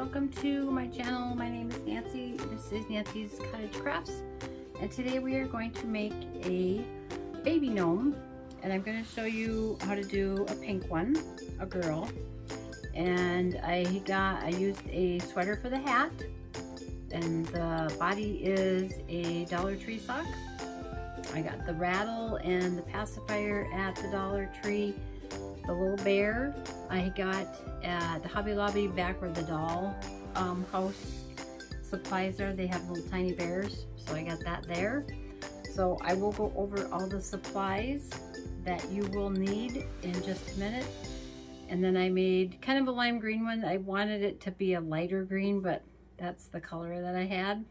welcome to my channel. My name is Nancy. This is Nancy's Cottage Crafts, and today we are going to make a baby gnome, and I'm going to show you how to do a pink one, a girl. And I used a sweater for the hat, and the body is a Dollar Tree sock. I got the Rattle and the Pacifier at the Dollar Tree. The little bear I got at the Hobby Lobby, back where the doll house supplies are. They have little tiny bears, so I got that there. So I will go over all the supplies that you will need in just a minute. And then I made kind of a lime green one. I wanted it to be a lighter green, but that's the color that I had.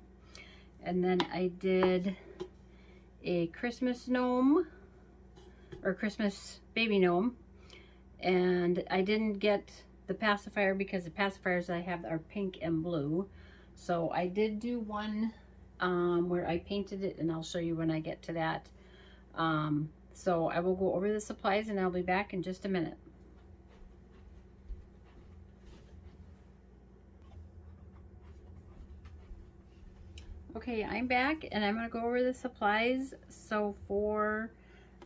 And then I did a Christmas gnome, or Christmas baby gnome. And I didn't get the pacifier because the pacifiers I have are pink and blue. So I did do one where I painted it, and I'll show you when I get to that. So I will go over the supplies, and I'll be back in just a minute. Okay, I'm back, and I'm going to go over the supplies. So for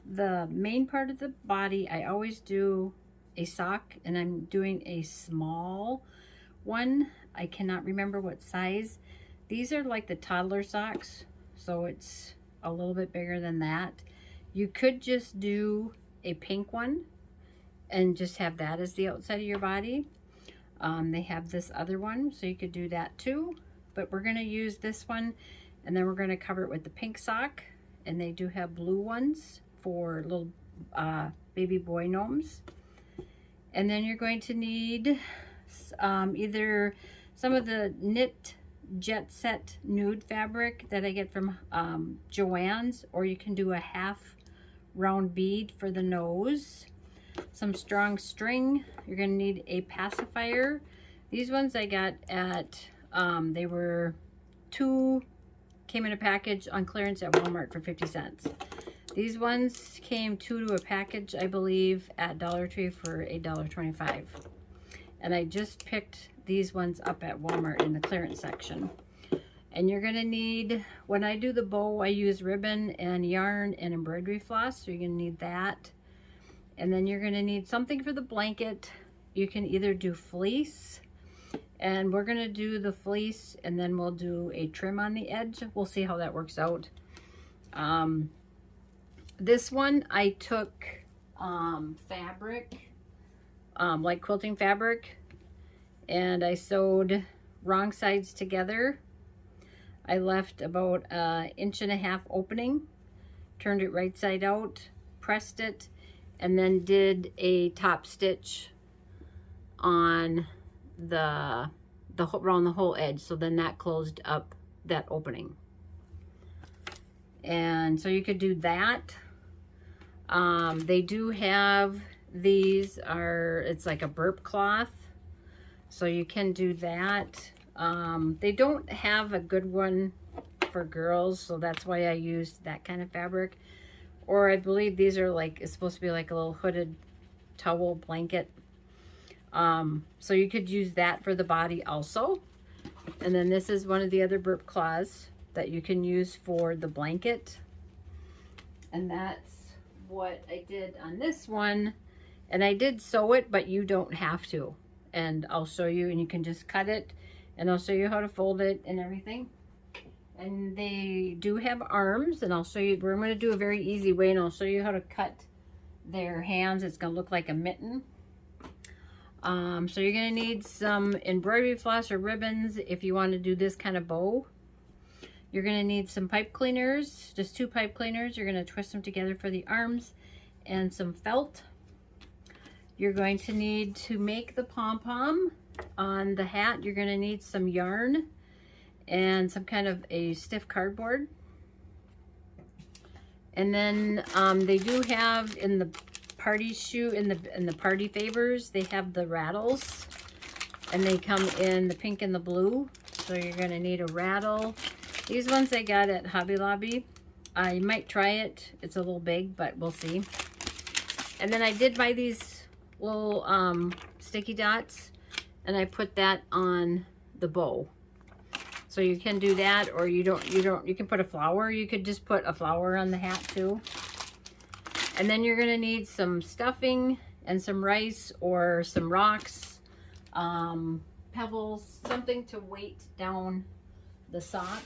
the main part of the body, I always do a sock, and I'm doing a small one. I cannot remember what size. These are like the toddler socks, so it's a little bit bigger than that. You could just do a pink one and just have that as the outside of your body. They have this other one, so you could do that too, but we're going to use this one, and then we're going to cover it with the pink sock. And they do have blue ones for little baby boy gnomes. And then you're going to need either some of the knit jet set nude fabric that I get from Joann's, or you can do a half round bead for the nose, some strong string. You're going to need a pacifier. These ones I got at they were came in a package on clearance at Walmart for 50 cents. These ones came 2 to a package, I believe, at Dollar Tree for $8.25. And I just picked these ones up at Walmart in the clearance section. And you're going to need, when I do the bow, I use ribbon and yarn and embroidery floss, so you're going to need that. And then you're going to need something for the blanket. You can either do fleece, and we're going to do the fleece, and then we'll do a trim on the edge. We'll see how that works out. This one I took fabric, like quilting fabric, and I sewed wrong sides together. I left about 1.5 inch opening, turned it right side out, pressed it, and then did a top stitch on around the whole edge, so then that closed up that opening. And so you could do that. They do have these, it's like a burp cloth, so you can do that. They don't have a good one for girls, so that's why I used that kind of fabric. Or I believe these are like, it's supposed to be like a little hooded towel blanket. So you could use that for the body also. And then this is one of the other burp cloths that you can use for the blanket. And that's what I did on this one. And I did sew it, but you don't have to. And I'll show you, and you can just cut it, and I'll show you how to fold it and everything. And they do have arms, and I'll show you, we're going to do a very easy way, and I'll show you how to cut their hands. It's going to look like a mitten. So you're going to need some embroidery floss or ribbons if you want to do this kind of bow. You're going to need some pipe cleaners, just 2 pipe cleaners. You're going to twist them together for the arms, and some felt. You're going to need, to make the pom-pom on the hat, you're going to need some yarn and some kind of a stiff cardboard. And then they do have in the party shoe, in the party favors, they have the rattles, and they come in the pink and the blue. So you're going to need a rattle. These ones I got at Hobby Lobby. I might try it. It's a little big, but we'll see. And then I did buy these little sticky dots, and I put that on the bow. So you can do that, or you can put a flower. You could just put a flower on the hat too. And then you're gonna need some stuffing and some rice or some rocks, pebbles, something to weight down the sock.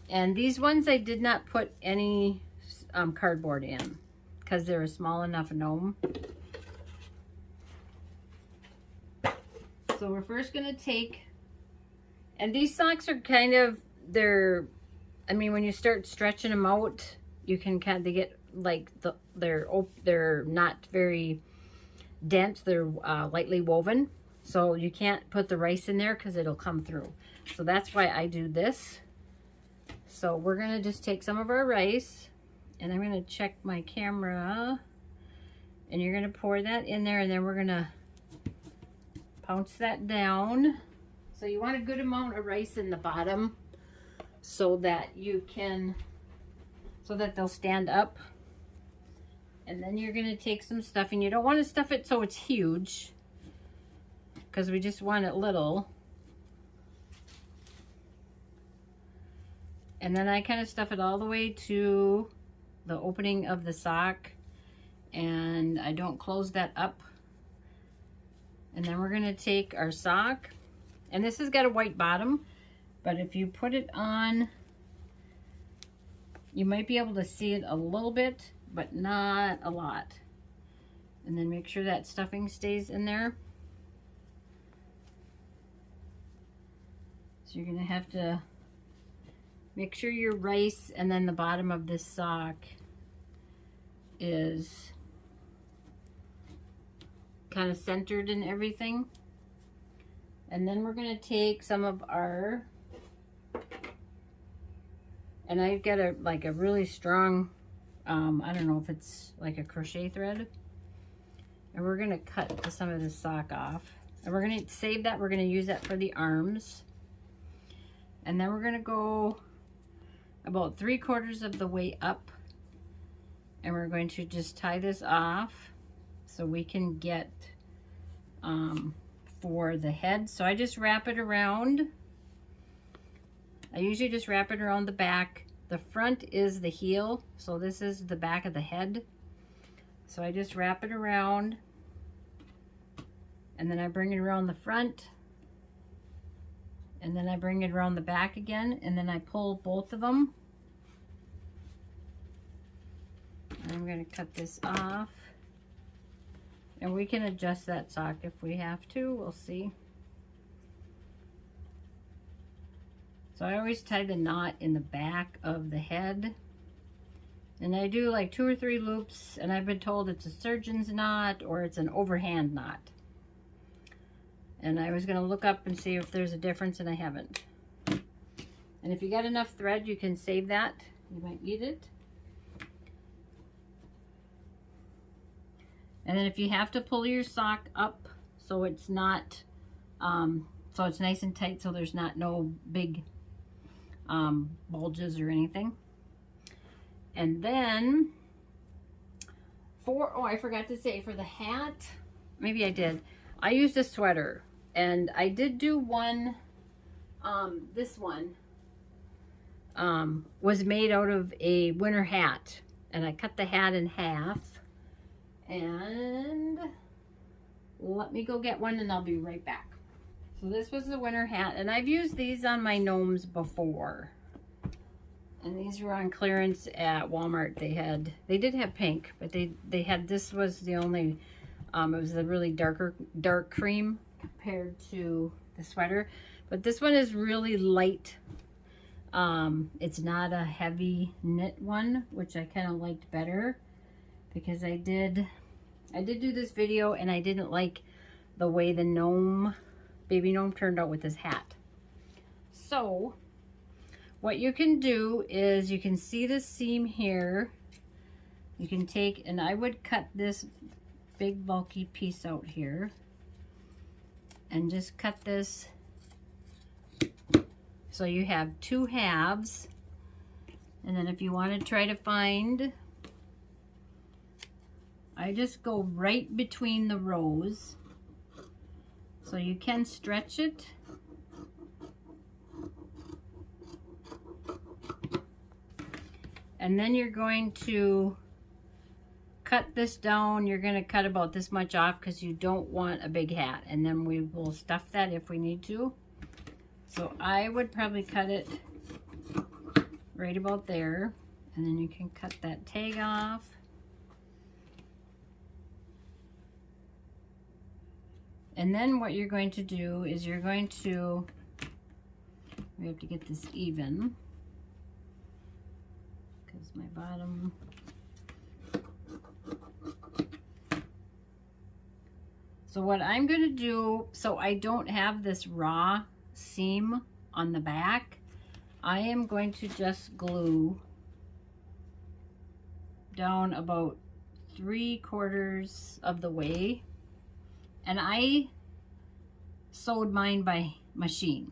And these ones I did not put any cardboard in because they're a small enough gnome. So we're first gonna take, and these socks are kind of, I mean, when you start stretching them out, you can they get like, they're not very dense, they're lightly woven. So you can't put the rice in there because it'll come through. So that's why I do this. So we're gonna just take some of our rice, and I'm gonna check my camera, and you're gonna pour that in there, and then we're gonna pounce that down. So you want a good amount of rice in the bottom so that they'll stand up. And then you're gonna take some stuffing. You don't want to stuff it so it's huge, because we just want it little. And then I kind of stuff it all the way to the opening of the sock, and I don't close that up. And then we're gonna take our sock, and this has got a white bottom, but if you put it on, you might be able to see it a little bit, but not a lot. And then make sure that stuffing stays in there. So you're gonna have to make sure your rice and then the bottom of this sock is kind of centered in everything. And then we're gonna take some of our, and I've got a really strong, I don't know if it's like a crochet thread, and we're gonna cut some of this sock off, and we're gonna save that. We're gonna use that for the arms. And then we're gonna go about 3/4 of the way up, and we're going to just tie this off so we can get for the head. So I just wrap it around. I usually just wrap it around the back. The front is the heel, so this is the back of the head. So I just wrap it around, and then I bring it around the front, and then I bring it around the back again, and then I pull both of them. And I'm going to cut this off, and we can adjust that sock if we have to. We'll see. So I always tie the knot in the back of the head, and I do like 2 or 3 loops, and I've been told it's a surgeon's knot or it's an overhand knot. And I was going to look up and see if there's a difference, and I haven't. And if you got enough thread, you can save that. You might need it. And then if you have to pull your sock up so it's not, so it's nice and tight, so there's no big bulges or anything. And then oh, I forgot to say, for the hat, maybe I did, I used a sweater, and I did do one, this one was made out of a winter hat, and I cut the hat in half. And let me go get one, and I'll be right back. So this was the winter hat, and I've used these on my gnomes before. And these were on clearance at Walmart. They did have pink, but they had, this was the only, it was a really dark cream compared to the sweater. But this one is really light. It's not a heavy knit one, which I kind of liked better, because I did do this video, and I didn't like the way the gnome, baby gnome, turned out with his hat. So what you can do is, you can see the seam here. You can take, and I would cut this big bulky piece out here, and just cut this so you have 2 halves. And then if you want to try to find, I just go right between the rows, so you can stretch it, And then you're going to cut this down. You're going to cut about this much off because you don't want a big hat. And then we will stuff that if we need to. So I would probably cut it right about there. And then you can cut that tag off. And then what you're going to do is you're going to, we have to get this even because my bottom, so what I'm going to do, so I don't have this raw seam on the back, I am going to just glue down about 3/4 of the way. And I sewed mine by machine.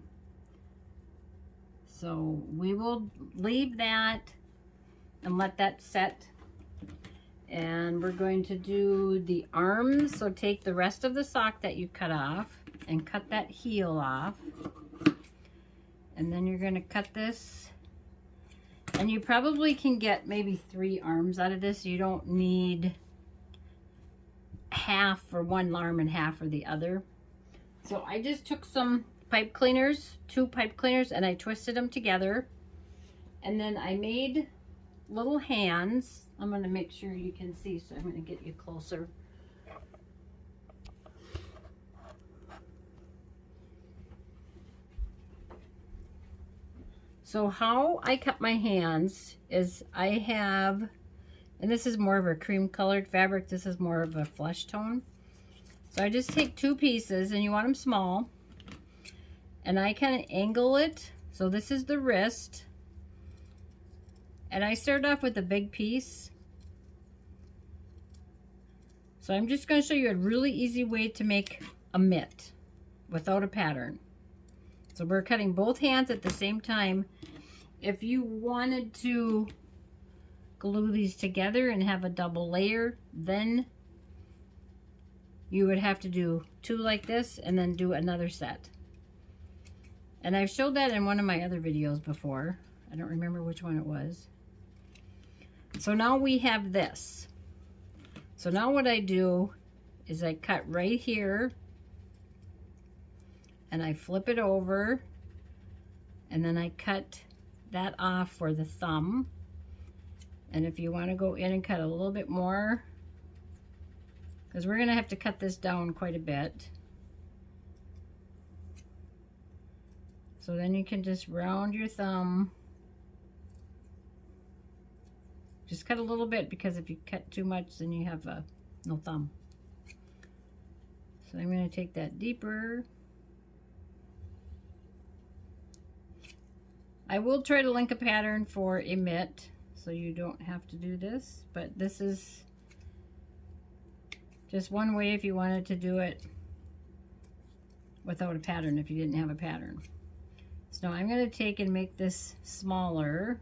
So we will leave that and let that set. And we're going to do the arms. So take the rest of the sock that you cut off and cut that heel off. And then you're going to cut this. And you probably can get maybe 3 arms out of this. You don't need half for one arm and half for the other. So I just took some pipe cleaners, 2 pipe cleaners, and I twisted them together. And then I made little hands. I'm going to make sure you can see, so I'm going to get you closer. So how I cut my hands is I have, and this is more of a cream colored fabric, this is more of a flesh tone. So I just take 2 pieces, and you want them small, and I kind of angle it. So this is the wrist, and I start off with a big piece. So I'm just going to show you a really easy way to make a mitt without a pattern. So we're cutting both hands at the same time. If you wanted to glue these together and have a double layer, then you would have to do 2 like this and then do another set. And I've showed that in one of my other videos before. I don't remember which one it was. So now we have this. So now what I do is I cut right here and I flip it over, and then I cut that off for the thumb. And if you want to go in and cut a little bit more, because we're going to have to cut this down quite a bit. So then you can just round your thumb. Just cut a little bit, because if you cut too much, then you have no thumb. So I'm going to take that deeper. I will try to link a pattern for a mitt, so you don't have to do this, but this is just one way if you wanted to do it without a pattern, if you didn't have a pattern. So now I'm going to take and make this smaller.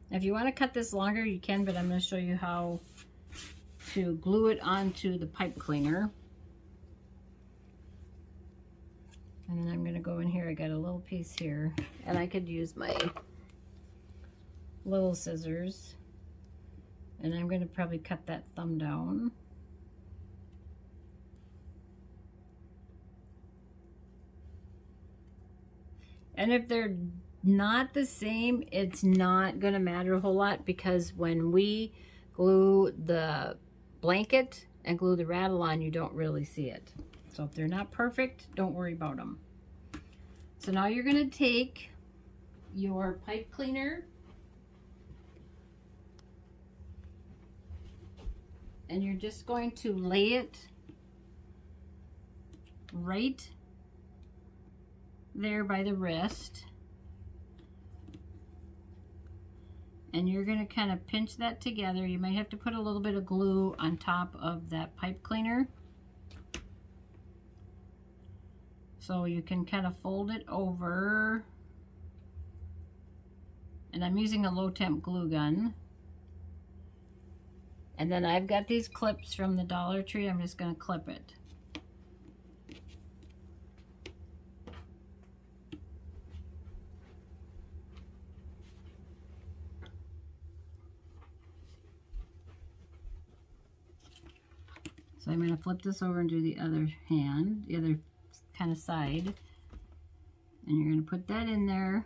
Now if you want to cut this longer, you can, but I'm going to show you how to glue it onto the pipe cleaner. And then I'm going to go in here. I got a little piece here, and I could use my little scissors, and I'm going to probably cut that thumb down. And if they're not the same, it's not going to matter a whole lot, because when we glue the blanket and glue the rattle on, you don't really see it. So if they're not perfect, don't worry about them. So now you're going to take your pipe cleaner and you're just going to lay it right there by the wrist. And you're going to kind of pinch that together. You might have to put a little bit of glue on top of that pipe cleaner, so you can kind of fold it over. And I'm using a low temp glue gun. And then I've got these clips from the Dollar Tree. I'm just going to clip it. So I'm going to flip this over and do the other hand, the other kind of side. And you're going to put that in there.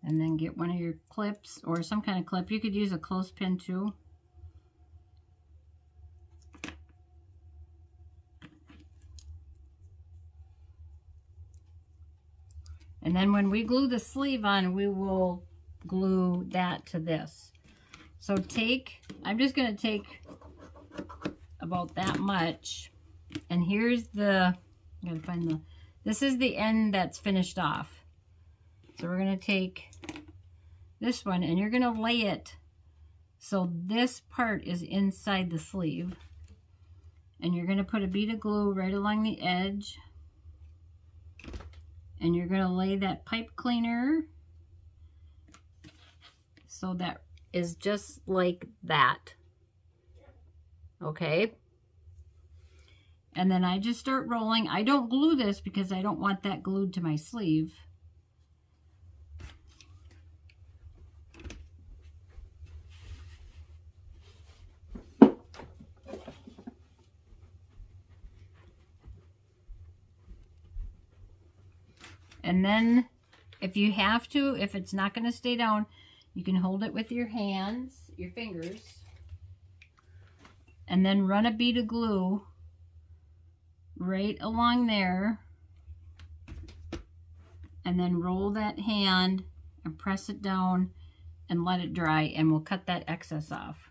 And then get one of your clips or some kind of clip. You could use a clothespin too. And then when we glue the sleeve on, we will glue that to this. So I'm just going to take about that much. And here's I gotta find this is the end that's finished off. So we're going to take this one and you're going to lay it so this part is inside the sleeve. And you're going to put a bead of glue right along the edge. And you're going to lay that pipe cleaner so that is just like that. Okay. And then I just start rolling. I don't glue this because I don't want that glued to my sleeve. And then if you have to, if it's not going to stay down, you can hold it with your hands, your fingers, and then run a bead of glue right along there, and then roll that hand and press it down and let it dry, and we'll cut that excess off.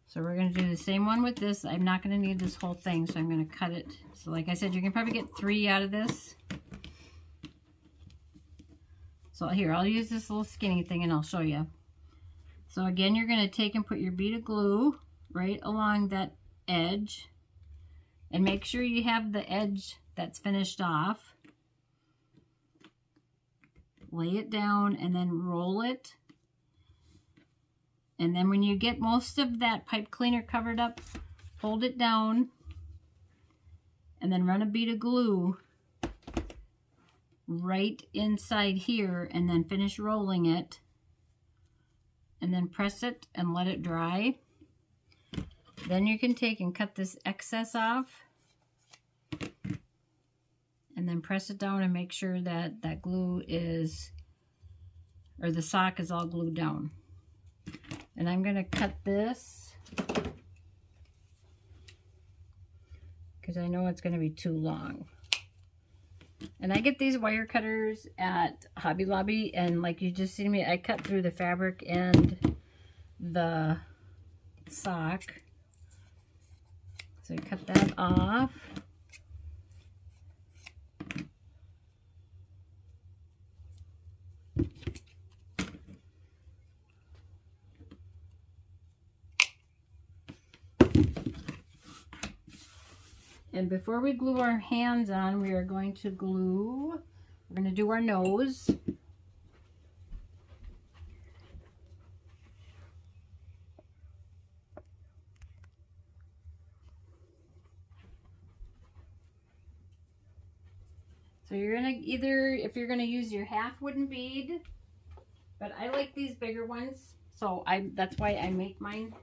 So we're going to do the same one with this. I'm not going to need this whole thing, so I'm going to cut it. So like I said, you can probably get 3 out of this. So here, I'll use this little skinny thing and I'll show you. So again, you're going to take and put your bead of glue right along that edge. And make sure you have the edge that's finished off. Lay it down and then roll it. And then when you get most of that pipe cleaner covered up, hold it down. And then run a bead of glue right inside here and then finish rolling it. And then press it and let it dry. Then you can take and cut this excess off. And then press it down and make sure that that glue is, or the sock is all glued down. And I'm going to cut this because I know it's going to be too long. And I get these wire cutters at Hobby Lobby, and like you just seen me, I cut through the fabric and the sock. So you cut that off. And before we glue our hands on, we are going to we're going to do our nose. So you're going to either, if you're going to use your half wooden bead, but I like these bigger ones, so that's why I make mine.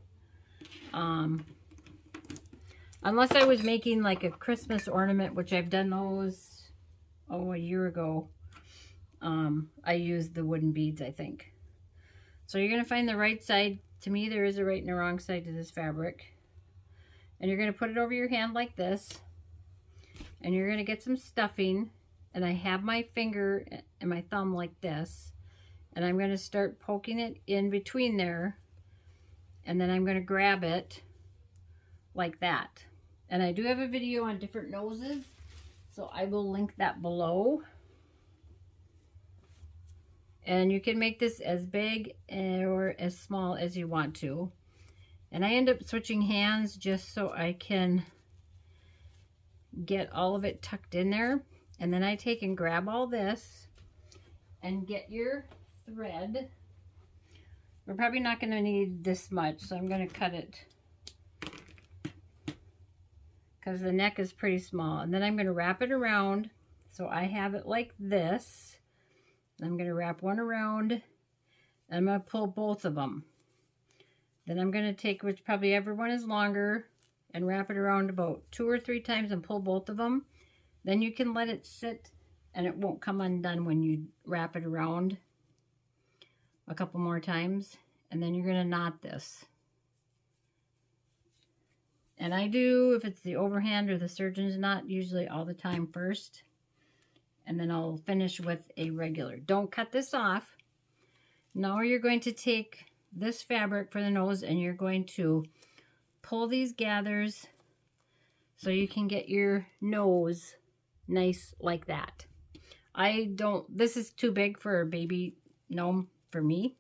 Unless I was making like a Christmas ornament, which I've done those, a year ago. I used the wooden beads, I think. So you're going to find the right side. To me, there is a right and a wrong side to this fabric. And you're going to put it over your hand like this. And you're going to get some stuffing. And I have my finger and my thumb like this. And I'm going to start poking it in between there. And then I'm going to grab it like that. And I do have a video on different noses, so I will link that below. And you can make this as big or as small as you want to. And I end up switching hands just so I can get all of it tucked in there. And then I take and grab all this and get your thread. We're probably not going to need this much, so I'm going to cut it because the neck is pretty small. And then I'm going to wrap it around so I have it like this. I'm going to wrap one around I'm going to pull both of them. Then I'm going to take which probably everyone is longer and wrap it around about 2 or 3 times and pull both of them. Then you can let it sit and it won't come undone when you wrap it around a couple more times. And then you're going to knot this. And I do, if it's the overhand or the surgeon's knot, usually all the time first. And then I'll finish with a regular. Don't cut this off. Now you're going to take this fabric for the nose and you're going to pull these gathers so you can get your nose nice like that. This is too big for a baby gnome for me.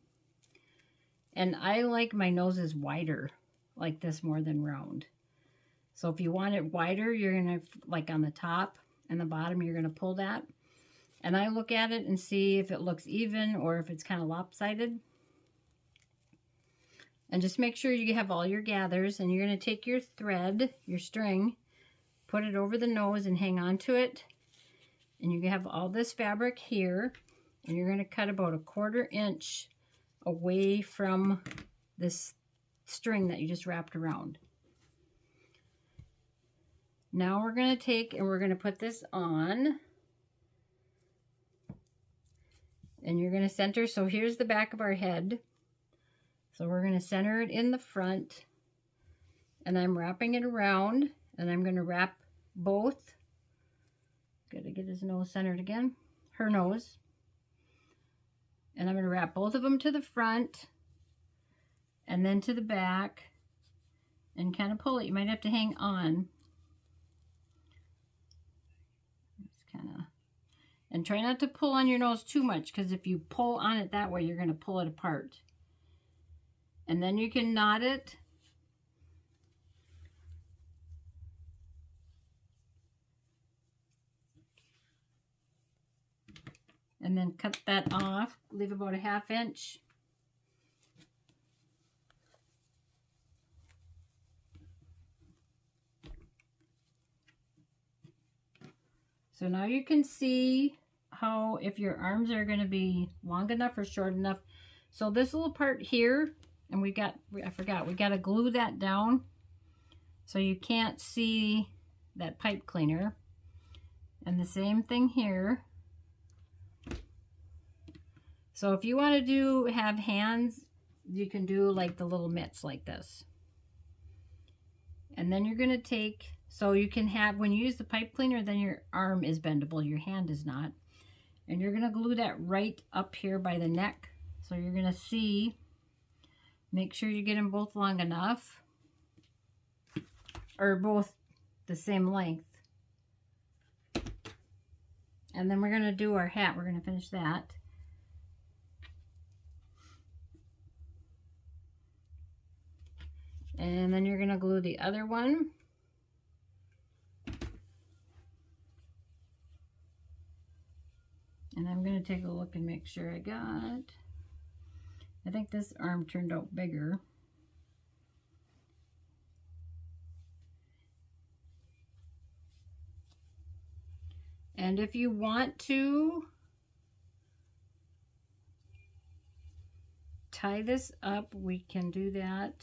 And I like my noses wider like this more than round. So if you want it wider, you're going to, like on the top and the bottom, you're going to pull that. And I look at it and see if it looks even or if it's kind of lopsided. And just make sure you have all your gathers, and you're going to take your thread, your string, put it over the nose and hang on to it. And you have all this fabric here, and you're going to cut about 1/4 inch away from this string that you just wrapped around. Now we're going to take and we're going to put this on. And you're going to center, so here's the back of our head. So we're going to center it in the front. And I'm wrapping it around. And I'm going to wrap both. Got to get his nose centered again. Her nose. And I'm going to wrap both of them to the front. And then to the back. And kind of pull it. You might have to hang on. And try not to pull on your nose too much, because if you pull on it that way, you're going to pull it apart. And then you can knot it. And then cut that off. Leave about 1/2 inch. So now you can see how, if your arms are going to be long enough or short enough. So this little part here, and we got to glue that down so you can't see that pipe cleaner. And the same thing here. So if you want to have hands, you can do like the little mitts like this. And then you're going to take, so you can have, when you use the pipe cleaner, then your arm is bendable, your hand is not. And you're going to glue that right up here by the neck. So you're going to see, make sure you get them both long enough, or both the same length. And then we're going to do our hat. We're going to finish that. And then you're going to glue the other one. And I'm going to take a look and make sure I think this arm turned out bigger. And if you want to tie this up, we can do that.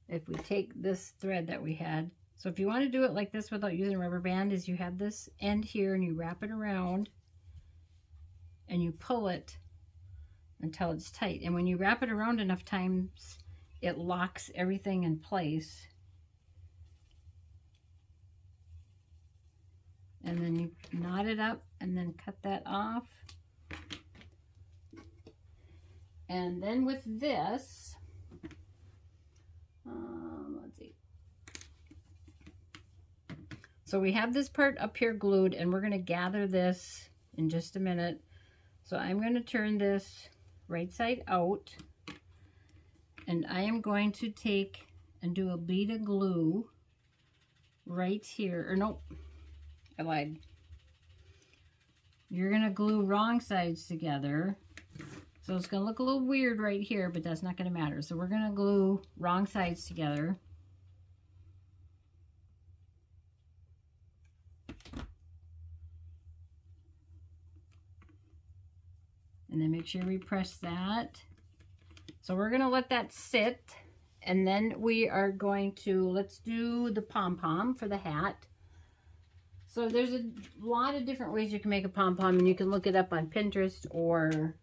If we take this thread that we had. So if you want to do it like this without using a rubber band, is you have this end here and you wrap it around and you pull it until it's tight. And when you wrap it around enough times, it locks everything in place. And then you knot it up and then cut that off. And then with this, let's see. So we have this part up here glued, and we're going to gather this in just a minute. So I'm going to turn this right side out, and I am going to take and do a bead of glue right here. Or nope, I lied. You're going to glue wrong sides together. So it's going to look a little weird right here, but that's not going to matter. So we're going to glue wrong sides together. And then make sure we press that. So we're gonna let that sit, and then we are going to, let's do the pom-pom for the hat. So there's a lot of different ways you can make a pom-pom, and you can look it up on Pinterest or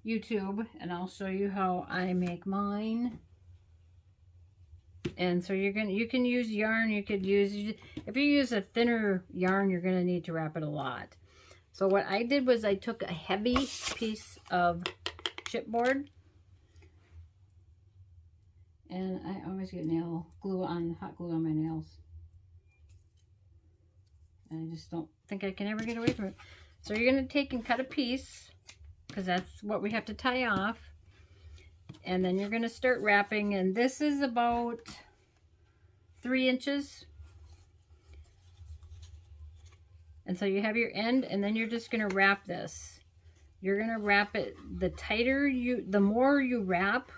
YouTube, and I'll show you how I make mine. And so you can use yarn. You could use, if you use a thinner yarn, you're gonna need to wrap it a lot. So what I did was I took a heavy piece of chipboard, and I always get hot glue on my nails. And I just don't think I can ever get away from it. So you're gonna take and cut a piece, because that's what we have to tie off. And then you're gonna start wrapping, and this is about 3 inches. And so you have your end, and then you're just gonna wrap this. You're gonna wrap it, the more you wrap,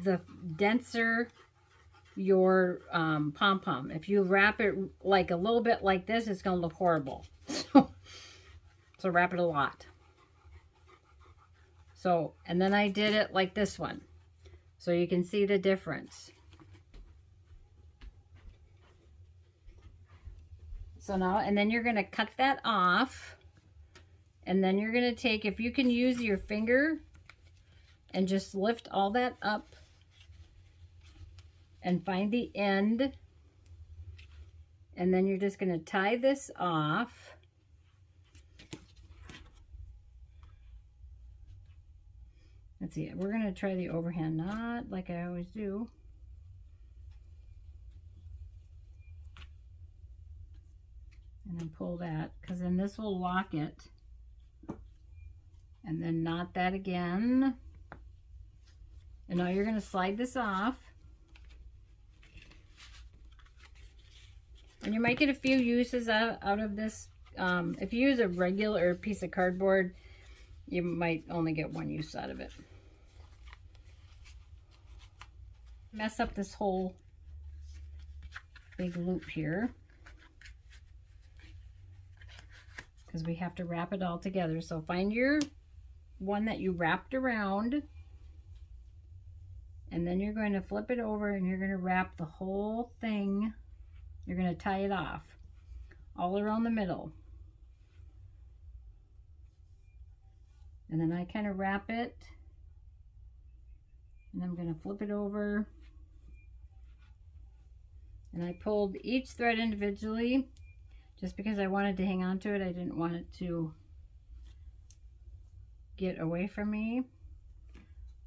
the denser your pom-pom. If you wrap it like a little bit like this, it's gonna look horrible. So wrap it a lot. So, and then I did it like this one, so you can see the difference. So now, and then you're gonna cut that off, and then you're gonna take, if you can use your finger and just lift all that up and find the end, and then you're just gonna tie this off. Let's see, we're gonna try the overhand knot like I always do. And then pull that, because then this will lock it. And then knot that again. And now you're gonna slide this off. And you might get a few uses out of this. If you use a regular piece of cardboard, you might only get one use out of it. Mess up this whole big loop here, because we have to wrap it all together. So find your one that you wrapped around, and then you're going to flip it over, and you're going to wrap the whole thing. You're going to tie it off all around the middle. And then I kind of wrap it, and I'm going to flip it over. And I pulled each thread individually just because I wanted to hang on to it. I didn't want it to get away from me.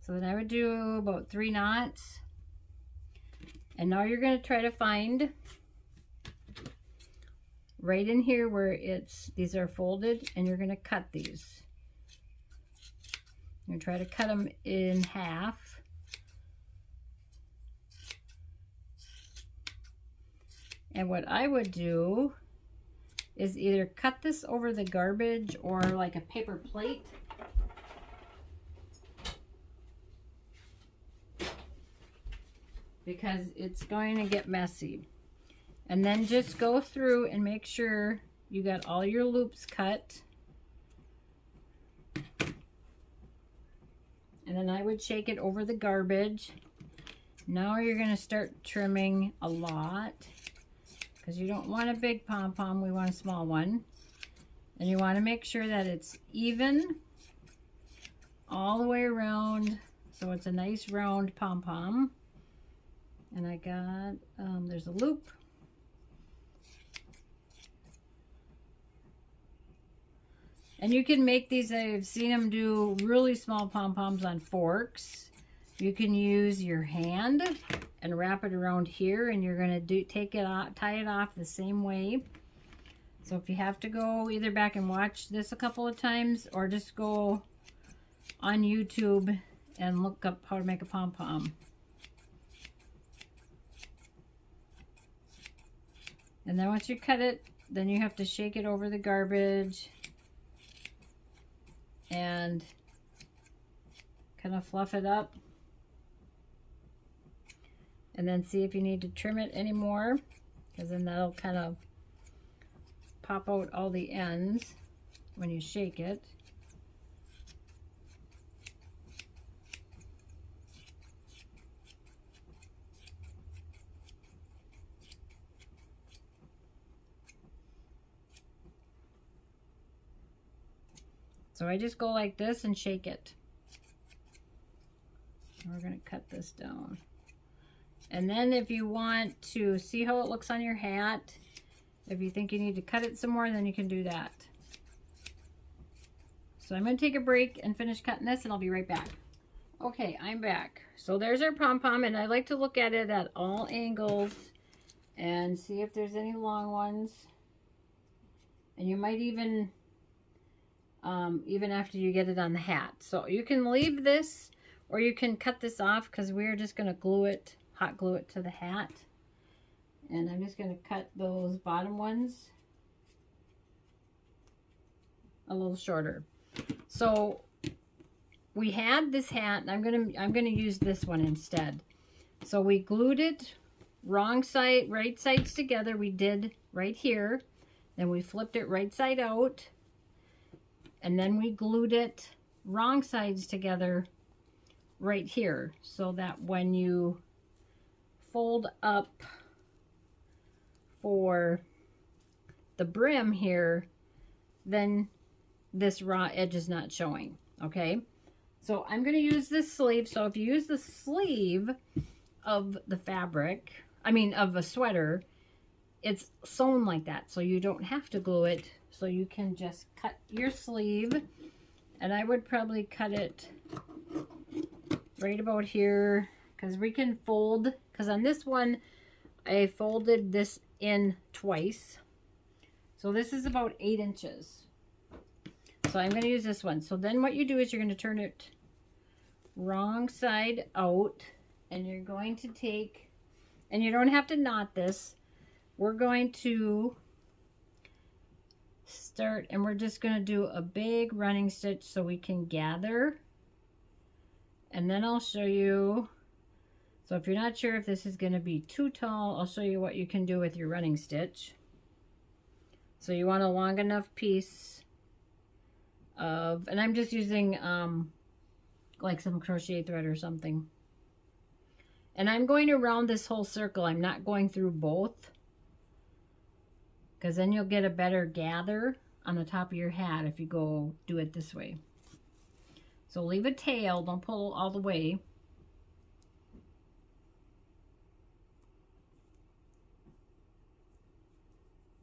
So then I would do about 3 knots. And now you're going to try to find right in here where these are folded, and you're going to cut these. You're going to try to cut them in half. And what I would do is either cut this over the garbage or like a paper plate. Because it's going to get messy. And then just go through and make sure you got all your loops cut. And then I would shake it over the garbage. Now you're going to start trimming a lot, because you don't want a big pom-pom, we want a small one. And you want to make sure that it's even all the way around, so it's a nice round pom-pom. And I got, there's a loop. And you can make these, I've seen them do really small pom-poms on forks. You can use your hand and wrap it around here, and you're going to take it off, tie it off the same way. So if you have to go either back and watch this a couple of times, or just go on YouTube and look up how to make a pom-pom. And then once you cut it, then you have to shake it over the garbage and kind of fluff it up. And then see if you need to trim it anymore, because then that'll kind of pop out all the ends when you shake it. So I just go like this and shake it. We're going to cut this down. And then if you want to see how it looks on your hat, if you think you need to cut it some more, then you can do that. So I'm going to take a break and finish cutting this, and I'll be right back. Okay, I'm back. So there's our pom-pom, and I like to look at it at all angles and see if there's any long ones. And you might even after you get it on the hat. So you can leave this, or you can cut this off, because we're just going to glue it, hot glue it to the hat. And I'm just going to cut those bottom ones a little shorter. So we had this hat, and I'm gonna use this one instead. So we glued it wrong side, right sides together. We did right here. Then we flipped it right side out. And then we glued it wrong sides together right here, so that when you fold up for the brim here, then this raw edge is not showing. Okay, so I'm going to use this sleeve. So if you use the sleeve of the fabric, I mean of a sweater, it's sewn like that, so you don't have to glue it. So you can just cut your sleeve, and I would probably cut it right about here, because we can fold, because on this one I folded this in twice. So this is about 8 inches. So I'm going to use this one. So then what you do is you're going to turn it wrong side out, and you're going to take, and you don't have to knot this, we're going to start, and we're just going to do a big running stitch so we can gather, and then I'll show you. So if you're not sure if this is going to be too tall, I'll show you what you can do with your running stitch. So you want a long enough piece of, and I'm just using like some crochet thread or something, and I'm going around this whole circle. I'm not going through both, because then you'll get a better gather on the top of your hat if you go do it this way. So leave a tail, don't pull all the way.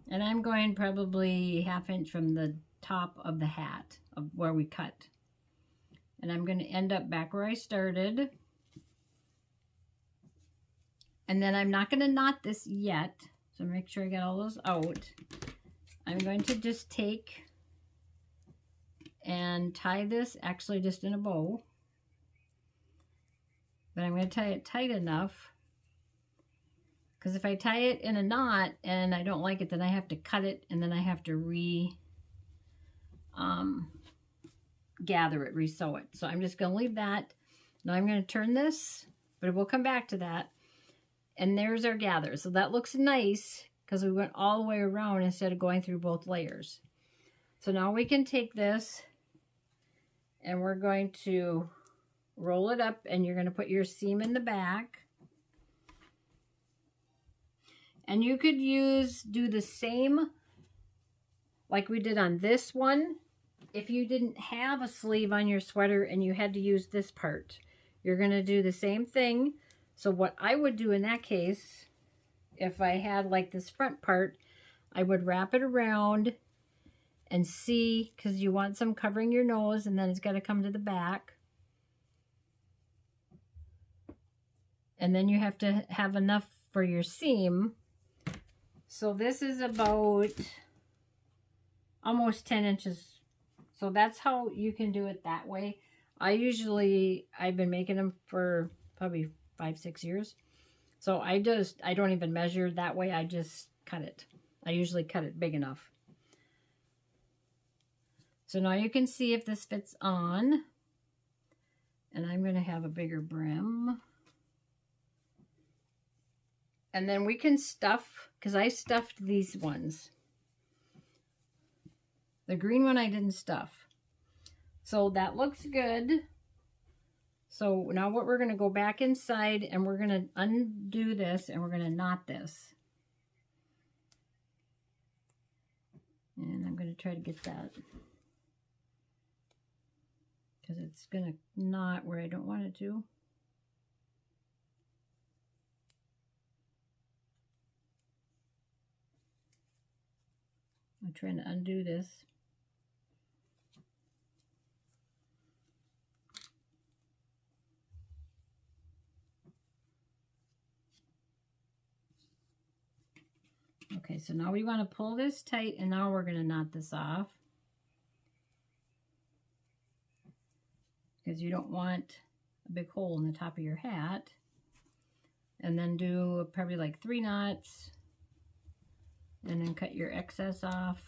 And I'm going probably 1/2 inch from the top of the hat of where we cut. And I'm going to end up back where I started. And then I'm not going to knot this yet. So make sure I get all those out. I'm going to just take and tie this, actually just in a bow. But I'm going to tie it tight enough, because if I tie it in a knot and I don't like it, then I have to cut it, and then I have to gather it, re-sew it. So I'm just going to leave that. Now I'm going to turn this, but we'll come back to that. And there's our gather. So that looks nice because we went all the way around instead of going through both layers. So now we can take this and we're going to roll it up, and you're going to put your seam in the back. And you could do the same like we did on this one. If you didn't have a sleeve on your sweater and you had to use this part, you're going to do the same thing. So what I would do in that case, if I had like this front part, I would wrap it around and see, because you want some covering your nose, and then it's got to come to the back. And then you have to have enough for your seam. So this is about almost 10 inches. So that's how you can do it that way. I've been making them for probably 5-6 years. So I don't even measure that way. I just cut it. I usually cut it big enough. So now you can see if this fits on. And I'm going to have a bigger brim. And then we can stuff, because I stuffed these ones. The green one I didn't stuff. So that looks good. So now what we're going to go back inside and we're going to undo this and we're going to knot this. And I'm going to try to get that, because it's going to knot where I don't want it to. I'm trying to undo this. Okay, so now we want to pull this tight, and now we're going to knot this off, because you don't want a big hole in the top of your hat. And then do probably like 3 knots, and then cut your excess off.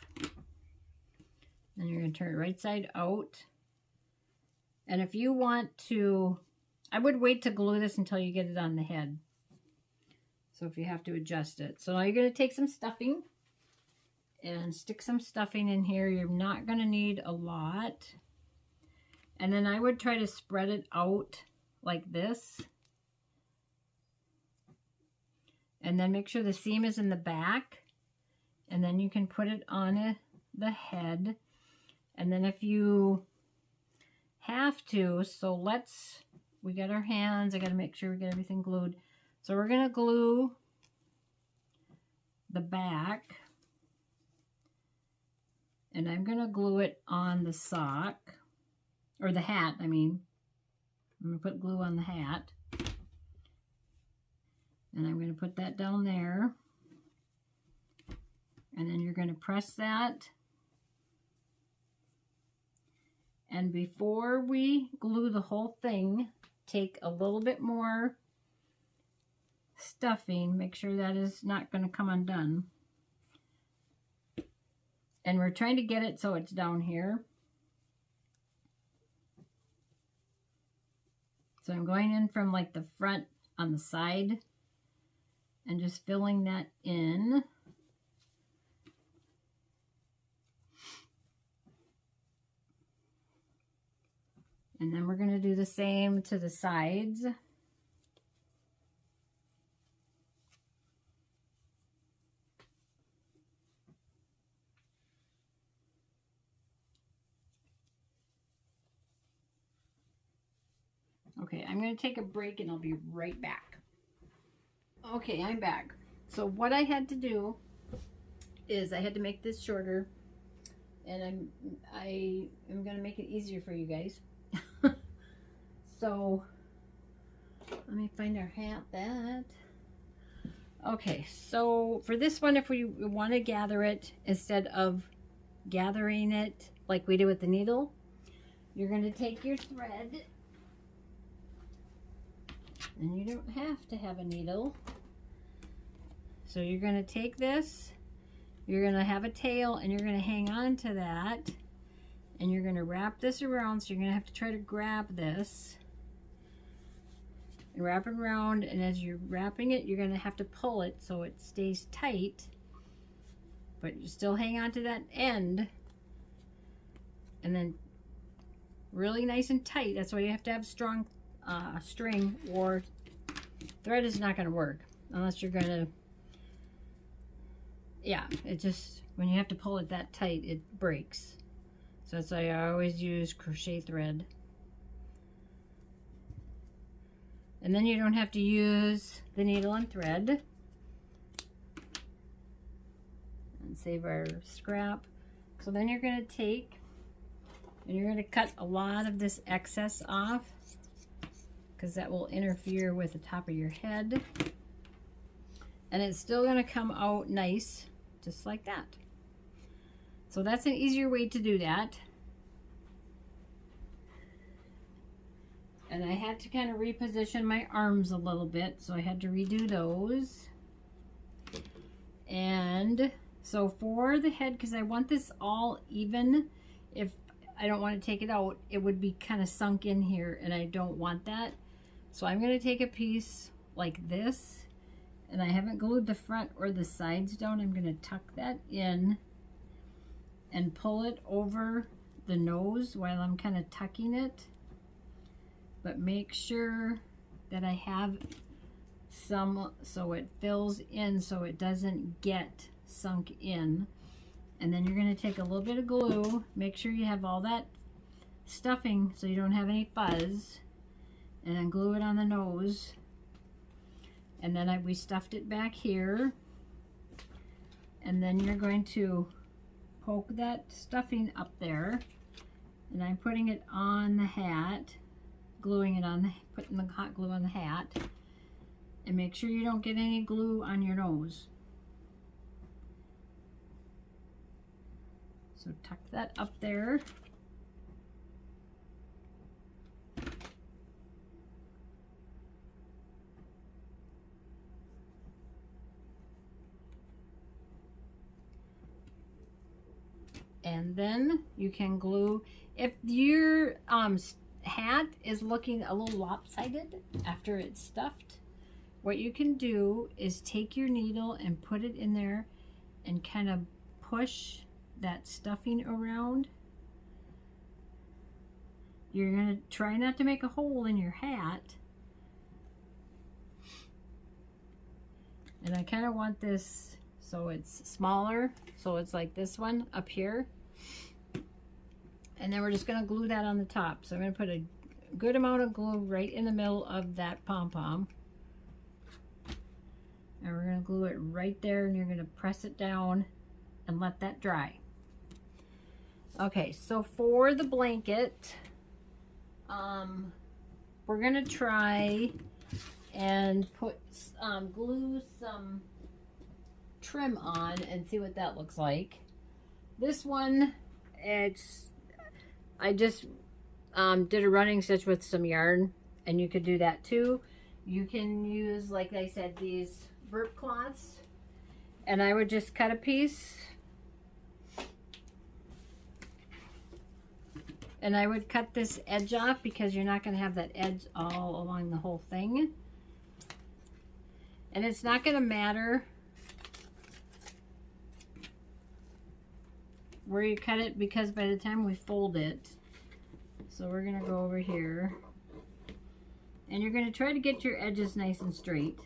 And you're going to turn it right side out. And if you want to, I would wait to glue this until you get it on the head. So if you have to adjust it. So now you're going to take some stuffing and stick some stuffing in here. You're not going to need a lot. And then I would try to spread it out like this. And then make sure the seam is in the back. And then you can put it on the head. And then if you have to, so we got our hands. I got to make sure we get everything glued. So we're going to glue the back, and I'm going to glue it on the sock, or the hat, I mean. I'm going to put glue on the hat, and I'm going to put that down there, and then you're going to press that. And before we glue the whole thing, take a little bit more stuffing, make sure that is not going to come undone. And we're trying to get it so it's down here. So I'm going in from like the front on the side and just filling that in. And then we're going to do the same to the sides. Okay, I'm going to take a break and I'll be right back. Okay, I'm back. So what I had to do is I had to make this shorter, and I am going to make it easier for you guys. So let me find our hat. Okay, so for this one, if we want to gather it instead of gathering it like we did with the needle, you're going to take your thread. And you don't have to have a needle. So you're going to take this, you're going to have a tail, and you're going to hang on to that, and you're going to wrap this around. So you're going to have to try to grab this and wrap it around, and as you're wrapping it, you're going to have to pull it so it stays tight, but you still hang on to that end, and then really nice and tight. That's why you have to have strong string, or thread is not going to work unless you're going to, yeah, it just, when you have to pull it that tight, it breaks. So that's why I always use crochet thread. And then you don't have to use the needle and thread. And save our scrap. So then you're going to take, and you're going to cut a lot of this excess off, because that will interfere with the top of your head. And it's still going to come out nice, just like that. So that's an easier way to do that. And I had to kind of reposition my arms a little bit, so I had to redo those. And so for the head, because I want this all even, if I don't want to take it out, it would be kind of sunk in here, and I don't want that. So I'm going to take a piece like this, and I haven't glued the front or the sides down. I'm going to tuck that in, and pull it over the nose while I'm kind of tucking it. But make sure that I have some so it fills in so it doesn't get sunk in. And then you're going to take a little bit of glue, make sure you have all that stuffing so you don't have any fuzz, and then glue it on the nose. And then we stuffed it back here, and then you're going to poke that stuffing up there, and I'm putting it on the hat, gluing it on, putting the hot glue on the hat, and make sure you don't get any glue on your nose. So tuck that up there. And then you can glue, if your hat is looking a little lopsided after it's stuffed, what you can do is take your needle and put it in there and kind of push that stuffing around. You're going to try not to make a hole in your hat. And I kind of want this so it's smaller, so it's like this one up here. And then we're just going to glue that on the top. So I'm going to put a good amount of glue right in the middle of that pom-pom. And we're going to glue it right there, and you're going to press it down and let that dry. Okay, so for the blanket, we're going to try and put glue some trim on and see what that looks like. This one, I just did a running stitch with some yarn, and you could do that too. You can use, like I said, these burp cloths, and I would just cut a piece, and I would cut this edge off because you're not going to have that edge all along the whole thing. And it's not going to matter where you cut it, because by the time we fold it, so we're going to go over here, and you're going to try to get your edges nice and straight.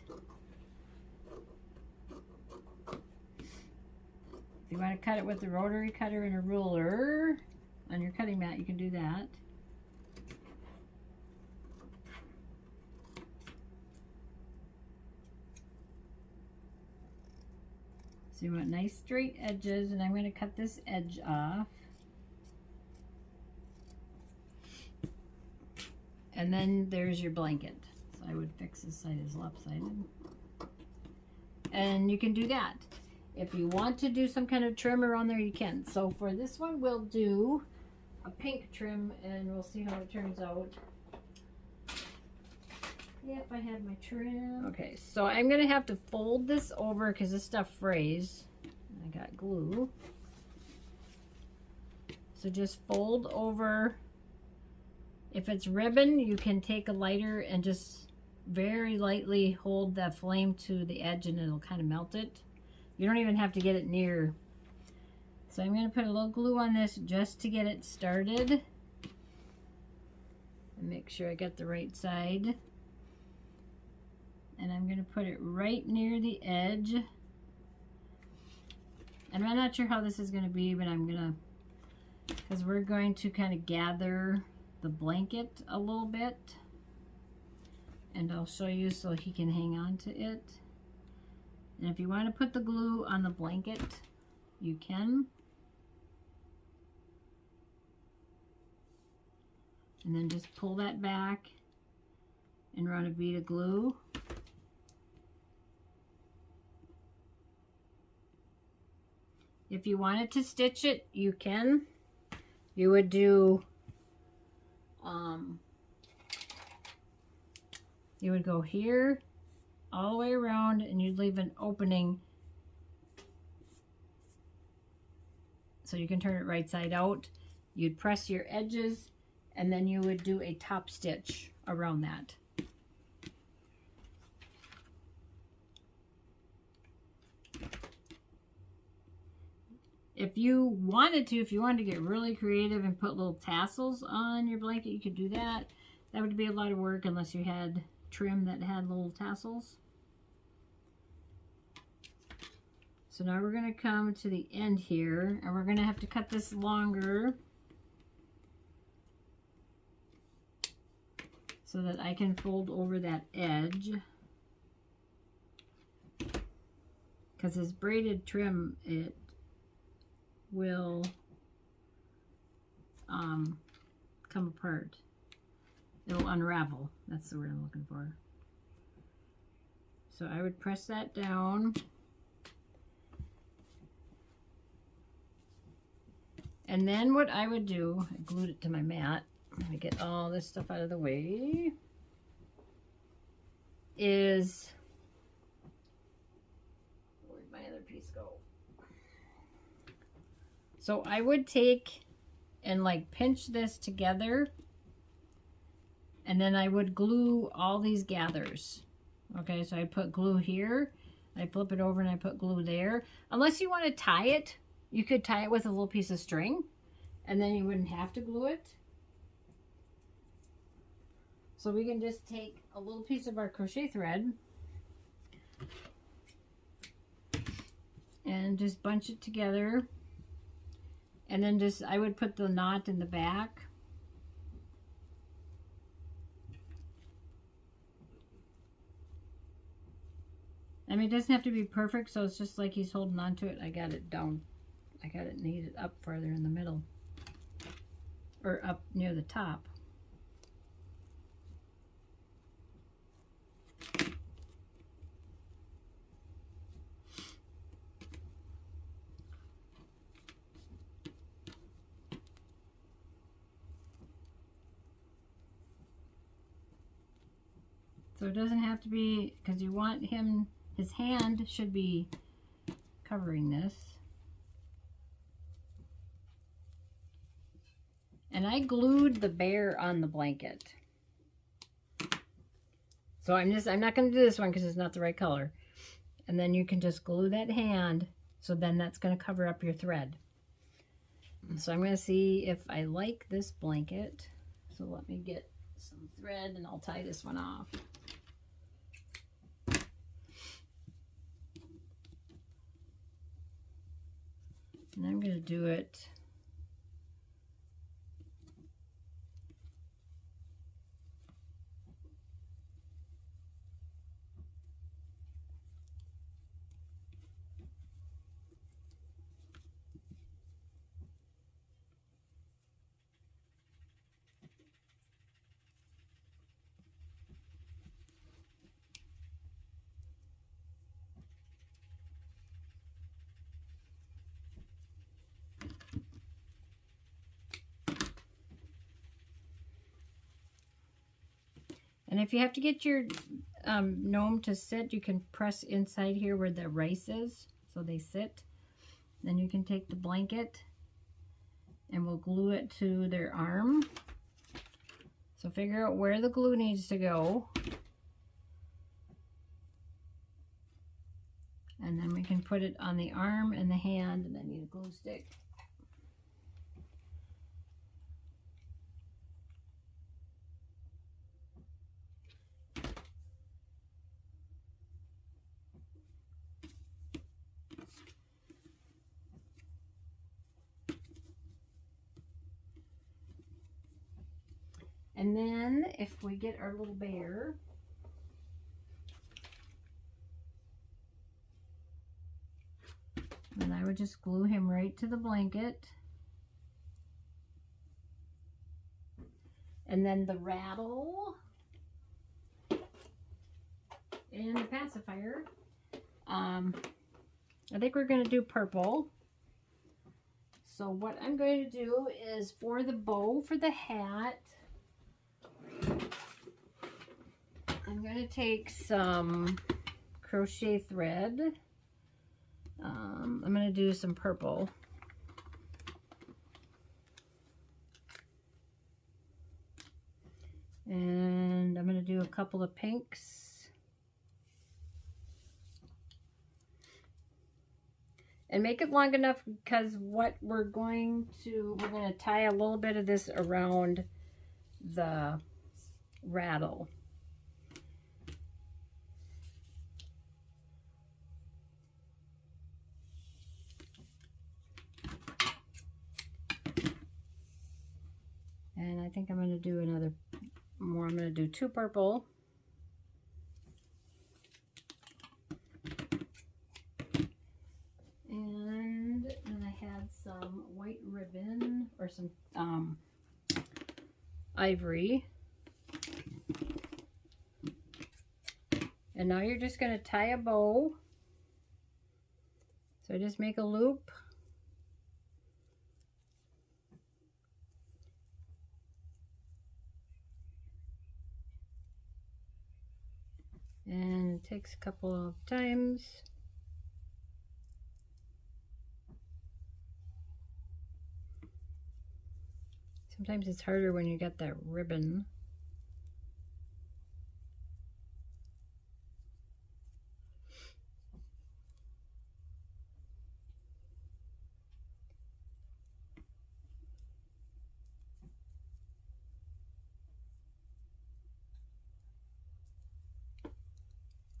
If you want to cut it with a rotary cutter and a ruler on your cutting mat, you can do that. So you want nice straight edges, and I'm going to cut this edge off. And then there's your blanket. So I would fix this side as lopsided. And you can do that. If you want to do some kind of trim around there, you can. So for this one, we'll do a pink trim, and we'll see how it turns out. Yep, I had my trim. Okay, so I'm going to have to fold this over because this stuff frays. I got glue. So just fold over. If it's ribbon, you can take a lighter and just very lightly hold the flame to the edge, and it'll kind of melt it. You don't even have to get it near. So I'm going to put a little glue on this just to get it started. And make sure I got the right side. And I'm going to put it right near the edge. And I'm not sure how this is going to be, but I'm going to, because we're going to kind of gather the blanket a little bit. And I'll show you so he can hang on to it. And if you want to put the glue on the blanket, you can. And then just pull that back and run a bead of glue. If you wanted to stitch it, you can. You would do, you would go here all the way around, and you'd leave an opening so you can turn it right side out. You'd press your edges, and then you would do a top stitch around that. if you wanted to get really creative and put little tassels on your blanket, you could do that. That would be a lot of work unless you had trim that had little tassels. So now we're going to come to the end here, and we're going to have to cut this longer so that I can fold over that edge. Because this braided trim, it will come apart. It'll unravel. That's the word I'm looking for. So I would press that down. And then what I would do, I glued it to my mat. Let me get all this stuff out of the way. Is, where'd my other piece go? So I would take and like pinch this together, and then I would glue all these gathers. Okay, so I put glue here, I flip it over and I put glue there. Unless you want to tie it, you could tie it with a little piece of string, and then you wouldn't have to glue it. So we can just take a little piece of our crochet thread and just bunch it together. And then just, I would put the knot in the back. I mean, it doesn't have to be perfect, so it's just like he's holding on to it. I got it down. I got it kneaded up farther in the middle. Or up near the top. So it doesn't have to be, because you want him, his hand should be covering this. And I glued the bear on the blanket. So I'm not going to do this one because it's not the right color. And then you can just glue that hand, so then that's going to cover up your thread. So I'm going to see if I like this blanket. So let me get some thread and I'll tie this one off. And I'm going to do it And if you have to get your gnome to sit, you can press inside here where the rice is, so they sit. Then you can take the blanket and we'll glue it to their arm. So figure out where the glue needs to go. And then we can put it on the arm and the hand, and then need a glue stick. And then if we get our little bear, then I would just glue him right to the blanket. And then the Rattle and the Pacifier. I think we're going to do purple. So what I'm going to do is, for the bow for the hat, I'm going to take some crochet thread. I'm going to do some purple. And I'm going to do a couple of pinks. And make it long enough, because what we're going to tie a little bit of this around the rattle. And I think I'm going to do another more. I'm going to do 2 purple. And then I had some white ribbon, or some ivory. And now you're just going to tie a bow. So just make a loop. And it takes a couple of times. Sometimes it's harder when you got that ribbon.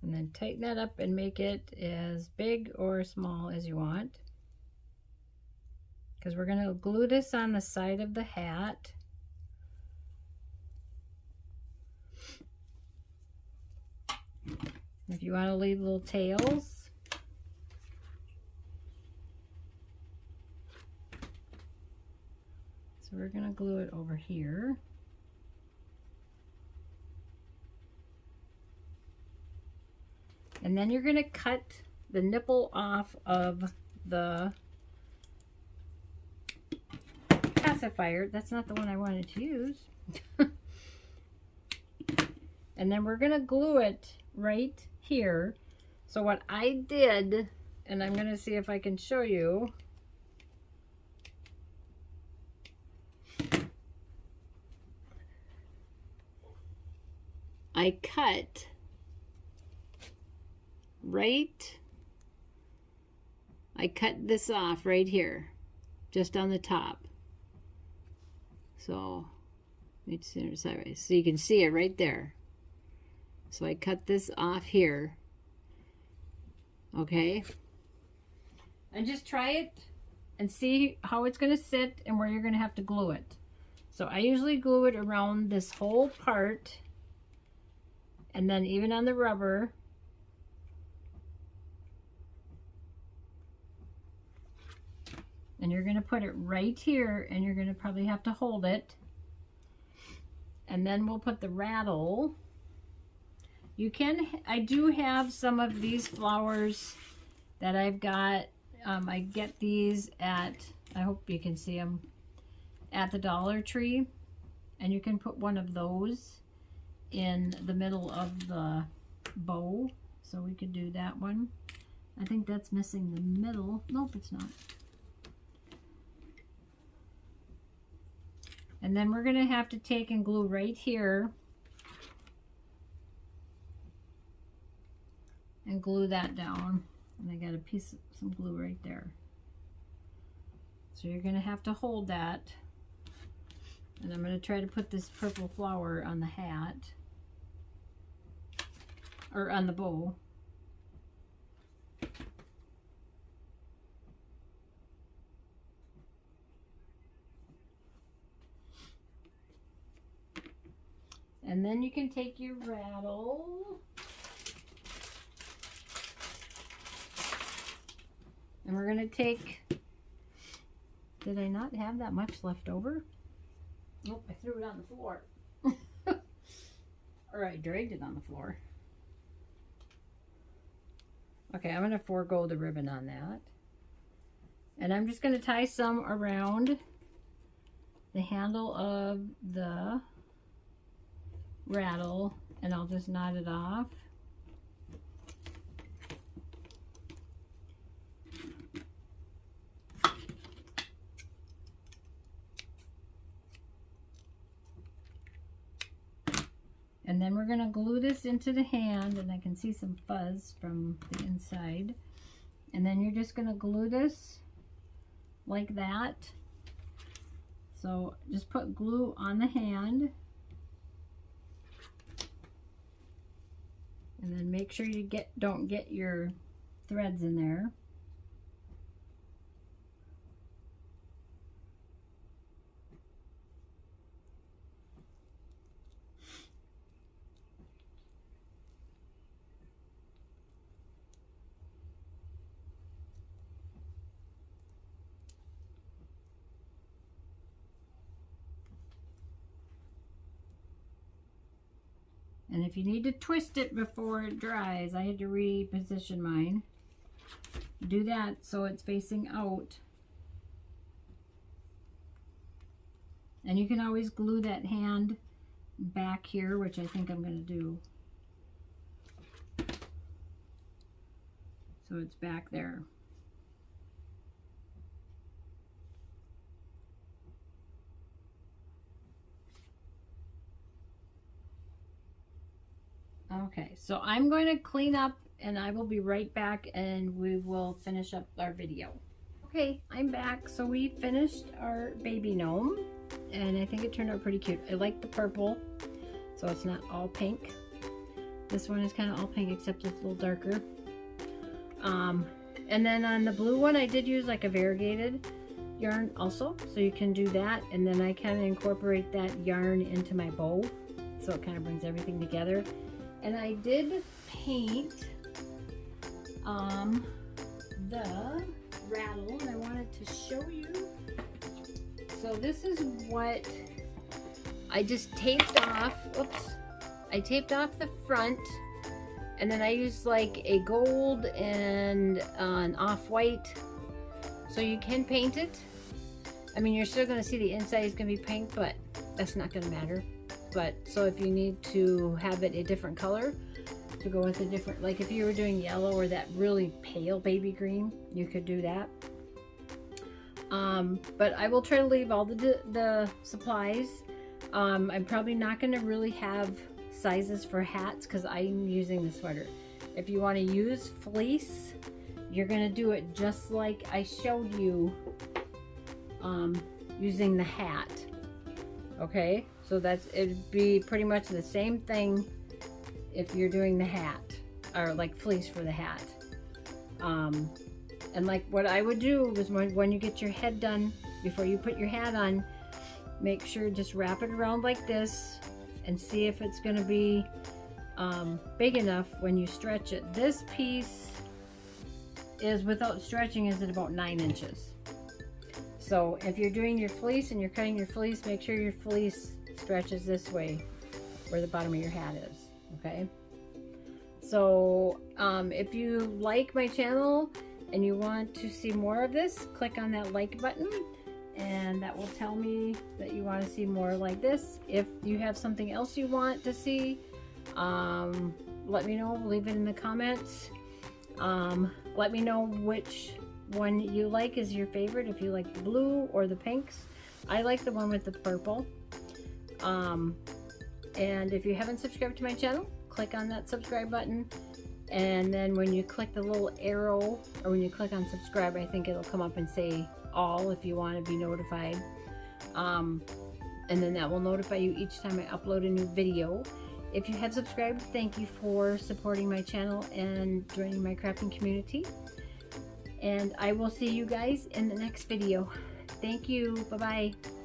And then tighten that up and make it as big or small as you want. Because we're going to glue this on the side of the hat. If you want to leave little tails. So we're going to glue it over here. And then you're going to cut the nipple off of the pacifier. That's not the one I wanted to use. And then we're going to glue it right here. So what I did, and I'm going to see if I can show you. I cut this off right here, just on the top. So it's sideways, so you can see it right there. So I cut this off here. Okay, and just try it and see how it's going to sit and where you're going to have to glue it. So I usually glue it around this whole part, and then even on the rubber. And you're going to put it right here, and you're going to probably have to hold it. And then we'll put the rattle. You can, I do have some of these flowers that I've got. I get these at, I hope you can see them, at the Dollar Tree. And you can put one of those in the middle of the bow. So we could do that one. I think that's missing the middle. Nope, it's not. And then we're going to have to take and glue right here and glue that down. And I got a piece of some glue right there. So you're going to have to hold that. And I'm going to try to put this purple flower on the hat, or on the bow. And then you can take your rattle, and we're going to take, did I not have that much left over? Nope, I threw it on the floor. Or I dragged it on the floor. Okay, I'm going to forego the ribbon on that. And I'm just going to tie some around the handle of the rattle, and I'll just knot it off. And then we're going to glue this into the hand, and I can see some fuzz from the inside. And then you're just going to glue this like that. So just put glue on the hand. And then make sure you don't get your threads in there. And if you need to twist it before it dries, I had to reposition mine. Do that so it's facing out. And you can always glue that hand back here, which I think I'm going to do. So it's back there. Okay, so I'm going to clean up and I will be right back and we will finish up our video. Okay, I'm back. So we finished our baby gnome and I think it turned out pretty cute. I like the purple, so it's not all pink. This one is kind of all pink except it's a little darker. And then on the blue one I did use like a variegated yarn also, so you can do that. And then I kind of incorporate that yarn into my bow, so it kind of brings everything together. And I did paint the rattle, and I wanted to show you. So this is what I just taped off. Oops. I taped off the front, and then I used like a gold and an off-white. So you can paint it. I mean, you're still going to see the inside is going to be pink, but that's not going to matter. But so if you need to have it a different color to go with a different, like if you were doing yellow or that really pale baby green, you could do that. But I will try to leave all the supplies. I'm probably not going to really have sizes for hats because I'm using the sweater. If you want to use fleece, you're going to do it just like I showed you using the hat. Okay, so it'd be pretty much the same thing if you're doing the hat, or like fleece for the hat. And like what I would do is when you get your head done, before you put your hat on, make sure just wrap it around like this and see if it's going to be big enough when you stretch it. This piece is, without stretching, is at about 9 inches. So if you're doing your fleece and you're cutting your fleece, make sure your fleece stretches this way where the bottom of your hat is, okay? So if you like my channel and you want to see more of this, click on that like button and that will tell me that you want to see more like this. If you have something else you want to see, let me know, leave it in the comments. Let me know which one you like is your favorite, if you like the blue or the pinks. I like the one with the purple. And if you haven't subscribed to my channel, click on that subscribe button, and then when you click the little arrow, or when you click on subscribe, I think it'll come up and say all if you want to be notified. And then that will notify you each time I upload a new video. If you have subscribed, thank you for supporting my channel and joining my crafting community. And I will see you guys in the next video. Thank you. Bye-bye.